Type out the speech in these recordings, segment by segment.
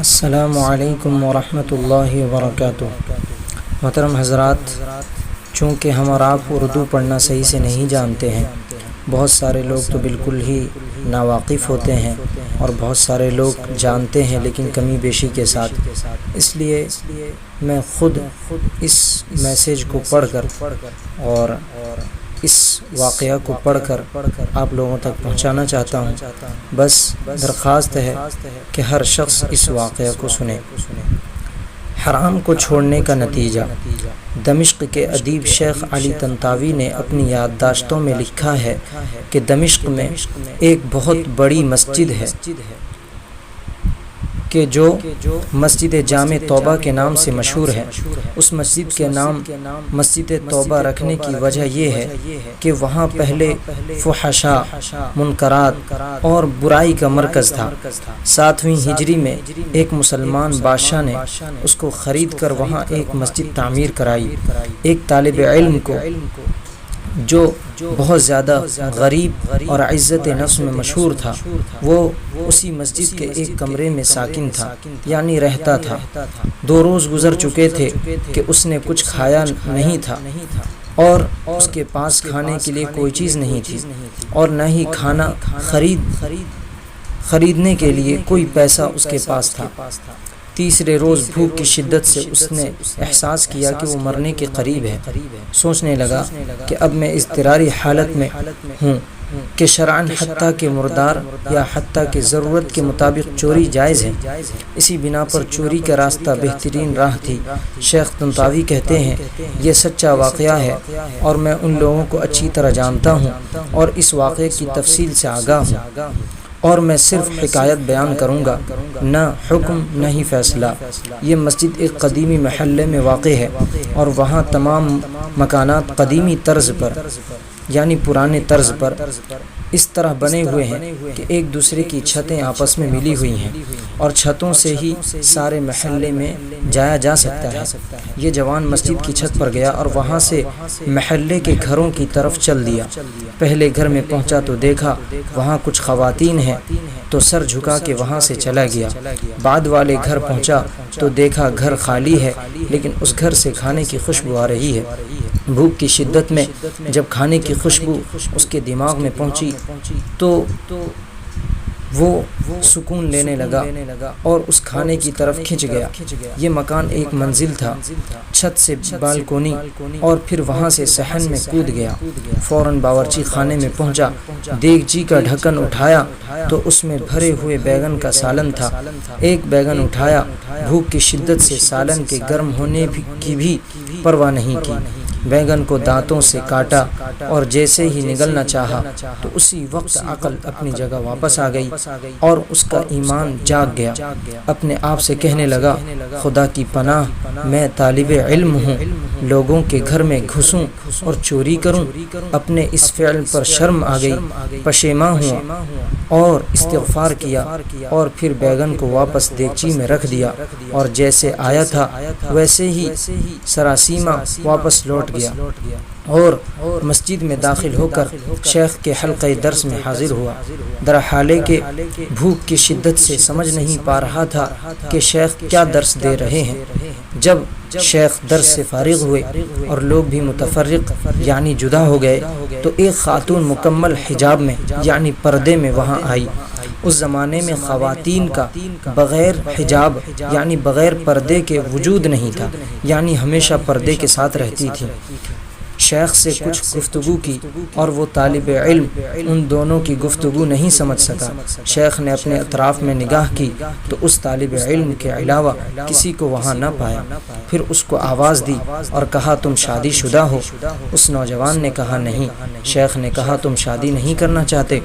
السلام علیکم ورحمۃ اللہ وبرکاتہ۔ محترم حضرات، چونکہ ہم اور آپ اردو پڑھنا صحیح سے نہیں جانتے ہیں، بہت سارے لوگ تو بالکل ہی ناواقف ہوتے ہیں اور بہت سارے لوگ جانتے ہیں لیکن کمی بیشی کے ساتھ، اس لیے میں خود اس میسیج کو پڑھ کر اور اس واقعہ کو پڑھ کر آپ لوگوں تک پہنچانا چاہتا ہوں۔ بس درخواست ہے کہ ہر شخص اس واقعہ کو سنے۔ حرام کو چھوڑنے کا نتیجہ۔ دمشق کے ادیب شیخ علی طنطاوی نے اپنی یادداشتوں میں لکھا ہے کہ دمشق میں ایک بہت بڑی مسجد ہے کہ جو مسجد جامع توبہ کے نام سے مشہور ہے۔ اس مسجد کے نام مسجد توبہ رکھنے کی وجہ یہ ہے کہ وہاں پہلے فحشاء، منکرات اور برائی کا مرکز تھا۔ 7ویں ہجری میں ایک مسلمان بادشاہ نے اس کو خرید کر وہاں ایک مسجد تعمیر کرائی۔ ایک طالب علم کو جو بہت زیادہ غریب اور عزت نفس میں مشہور تھا، وہ اسی مسجد کے ایک کمرے میں ساکن تھا، یعنی رہتا تھا۔ 2 روز گزر چکے تھے کہ اس نے کچھ کھایا نہیں تھا اور اس کے پاس کھانے کے لیے کوئی چیز نہیں تھی اور نہ ہی کھانا خریدنے کے لیے کوئی پیسہ اس کے پاس تھا۔ تیسرے روز بھوک کی شدت سے اس نے احساس کیا کہ وہ مرنے کے قریب ہے۔ سوچنے لگا کہ اب میں اضطراری حالت میں ہوں کہ شرعاً حتیٰ کہ مردار یا حتیٰ کہ ضرورت کے مطابق چوری جائز ہے، اسی بنا پر چوری کا راستہ بہترین راہ تھی۔ شیخ طنطاوی کہتے ہیں، یہ سچا واقعہ ہے اور میں ان لوگوں کو اچھی طرح جانتا ہوں اور اس واقعے کی تفصیل سے آگاہ ہوں، اور میں صرف حکایت بیان کروں گا، نہ حکم نہ ہی فیصلہ۔ یہ مسجد ایک قدیمی محلے میں واقع ہے اور وہاں تمام مکانات قدیمی طرز پر یعنی پرانے طرز پر اس طرح بنے ہوئے ہیں کہ ایک دوسرے کی چھتیں آپس میں ملی ہوئی ہیں اور چھتوں سے ہی سارے محلے میں جایا جا سکتا ہے۔ یہ جوان مسجد کی چھت پر گیا اور وہاں سے محلے کے گھروں کی طرف چل دیا۔ پہلے گھر میں پہنچا تو دیکھا وہاں کچھ خواتین ہیں، تو سر جھکا کے وہاں سے چلا گیا۔ بعد والے گھر پہنچا تو دیکھا گھر خالی ہے، لیکن اس گھر سے کھانے کی خوشبو آ رہی ہے۔ بھوک کی شدت میں جب کھانے کی خوشبو اس کے دماغ میں پہنچی تو وہ سکون لینے لگا اور اس کھانے کی طرف کھنچ گیا۔ یہ مکان ایک منزل تھا، چھت سے بالکونی، اور پھر وہاں سے صحن میں کود گیا۔ فوراً باورچی خانے میں پہنچا، دیگچی کا ڈھکن اٹھایا تو اس میں بھرے ہوئے بیگن کا سالن تھا۔ ایک بیگن اٹھایا، بھوک کی شدت سے سالن کے گرم ہونے کی بھی پرواہ نہیں کی، بیگن کو دانتوں سے کاٹا اور جیسے ہی نگلنا چاہا تو اسی وقت عقل اپنی جگہ واپس آ گئی اور اس کا ایمان جاگ گیا۔ اپنے آپ سے کہنے لگا، خدا کی پناہ، میں طالب علم ہوں، لوگوں کے گھر میں گھسوں اور چوری کروں۔ اپنے اس فعل پر شرم آ گئی، پشیماں ہوا اور استغفار کیا اور پھر بیگن کو واپس دیگچی میں رکھ دیا اور جیسے آیا تھا ویسے ہی سراسیمہ واپس لوٹ گیا اور مسجد میں داخل ہو کر شیخ کے حلقہ درس میں حاضر ہوا۔ درحالے کہ بھوک کی شدت سے سمجھ نہیں پا رہا تھا کہ شیخ کیا درس دے رہے ہیں۔ جب شیخ درس سے فارغ ہوئے اور لوگ بھی متفرق یعنی جدا ہو گئے تو ایک خاتون مکمل حجاب میں یعنی پردے میں وہاں آئی۔ اس زمانے میں خواتین کا بغیر حجاب یعنی بغیر پردے کے وجود نہیں تھا، یعنی ہمیشہ پردے کے ساتھ رہتی تھی۔ شیخ سے کچھ گفتگو کی اور وہ طالب علم ان دونوں کی گفتگو نہیں سمجھ سکا۔ شیخ نے اپنے اطراف میں نگاہ کی تو اس طالب علم کے علاوہ کسی کو وہاں نہ پایا۔ پھر اس کو آواز دی اور کہا، تم شادی شدہ ہو؟ اس نوجوان نے کہا، نہیں۔ شیخ نے کہا، تم شادی نہیں کرنا چاہتے؟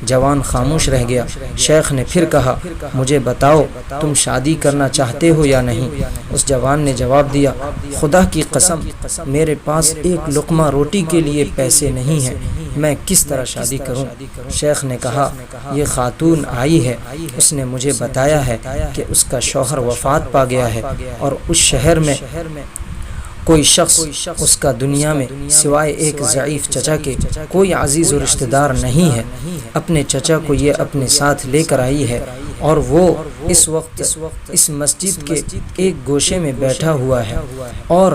جوان خاموش رہ گیا۔ شیخ نے پھر کہا، مجھے بتاؤ تم شادی کرنا چاہتے ہو یا نہیں؟ اس جوان نے جواب دیا، خدا کی قسم میرے پاس ایک لقمہ روٹی کے لیے پیسے نہیں ہیں، میں کس طرح شادی کروں؟ شیخ نے کہا، یہ خاتون آئی ہے، اس نے مجھے بتایا ہے کہ اس کا شوہر وفات پا گیا ہے اور اس شہر میں کوئی شخص اس کا دنیا میں سوائے ایک ضعیف چچا کے کوئی عزیز و رشتہ دار نہیں ہے۔ اپنے چچا کو یہ اپنے ساتھ لے کر آئی ہے اور وہ اس وقت اس مسجد کے ایک گوشے میں بیٹھا ہوا ہے اور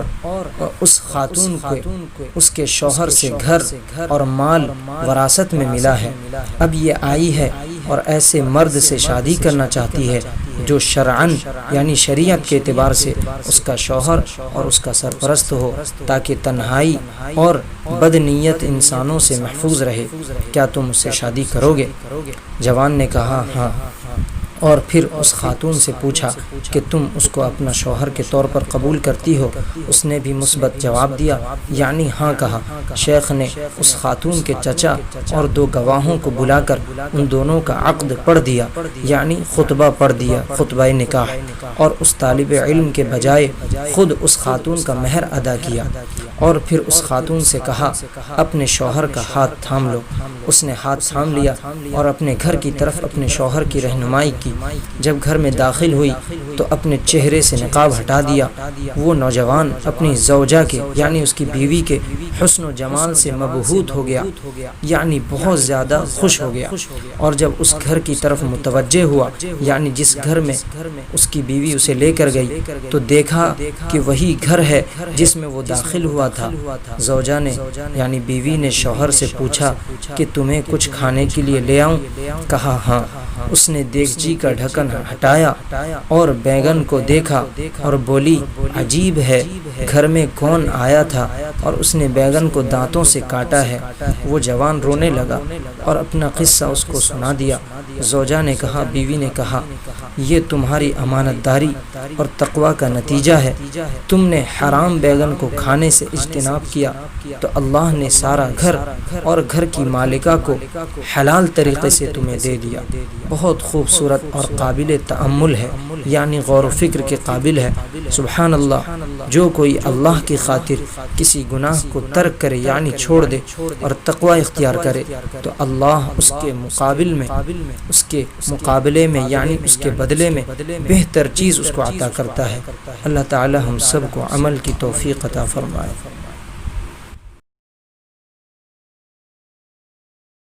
اس خاتون کو اس کے شوہر سے گھر اور مال وراثت میں ملا ہے۔ اب یہ آئی ہے اور ایسے مرد سے شادی کرنا چاہتی ہے جو شرعاً یعنی شریعت کے اعتبار سے اس کا شوہر اور اس کا سرپرست ہو، تاکہ تنہائی اور بدنیت انسانوں سے محفوظ رہے۔ کیا تم اس سے شادی کرو گے؟ جوان نے کہا ہاں، اور پھر اس خاتون سے پوچھا کہ تم اس کو اپنا شوہر کے طور پر قبول کرتی ہو؟ اس نے بھی مثبت جواب دیا، یعنی ہاں کہا۔ شیخ نے اس خاتون کے چچا اور 2 گواہوں کو بلا کر ان دونوں کا عقد پڑھ دیا، یعنی خطبہ پڑھ دیا، خطبہ نکاح، اور اس طالب علم کے بجائے خود اس خاتون کا مہر ادا کیا، اور پھر اس خاتون سے کہا اپنے شوہر کا ہاتھ تھام لو۔ اس نے ہاتھ تھام لیا اور اپنے گھر کی طرف اپنے شوہر کی رہنمائی کی۔ جب گھر میں داخل ہوئی تو اپنے چہرے سے نقاب ہٹا دیا۔ وہ نوجوان اپنی زوجہ کے یعنی اس کی بیوی کے حسن و جمال سے مبہوت ہو گیا، یعنی بہت زیادہ خوش ہو گیا، اور جب اس گھر کی طرف متوجہ ہوا یعنی جس گھر میں اس کی بیوی اسے لے کر گئی، تو دیکھا کہ وہی گھر ہے جس میں وہ داخل ہوا تھا۔ زوجہ نے یعنی بیوی نے شوہر سے پوچھا کہ تمہیں کچھ کھانے کے لیے لے آؤں؟ کہا ہاں۔ اس نے دیگچی کا ڈھکن ہٹایا اور بیگن کو دیکھا اور بولی عجیب ہے، گھر میں کون آیا تھا اور اس نے بیگن کو دانتوں سے کاٹا ہے۔ وہ جوان رونے لگا اور اپنا قصہ اس کو سنا دیا۔ زوجہ نے کہا، بیوی نے کہا یہ تمہاری امانت داری اور تقوی کا نتیجہ ہے۔ تم نے حرام بیگن کو کھانے سے اجتناب کیا تو اللہ نے سارا گھر اور گھر کی مالکہ کو حلال طریقے سے تمہیں دے دیا۔ بہت خوبصورت اور قابل تأمل ہے، یعنی غور و فکر کے قابل ہے۔ سبحان اللہ، جو کوئی اللہ کی خاطر کسی گناہ کو ترک کرے یعنی چھوڑ دے اور تقوی اختیار کرے تو اللہ اس کے مقابلے میں یعنی اس کے بدلے میں بہتر چیز اس کو عطا کرتا ہے۔ اللہ تعالی ہم سب کو عمل کی توفیق عطا فرمائے۔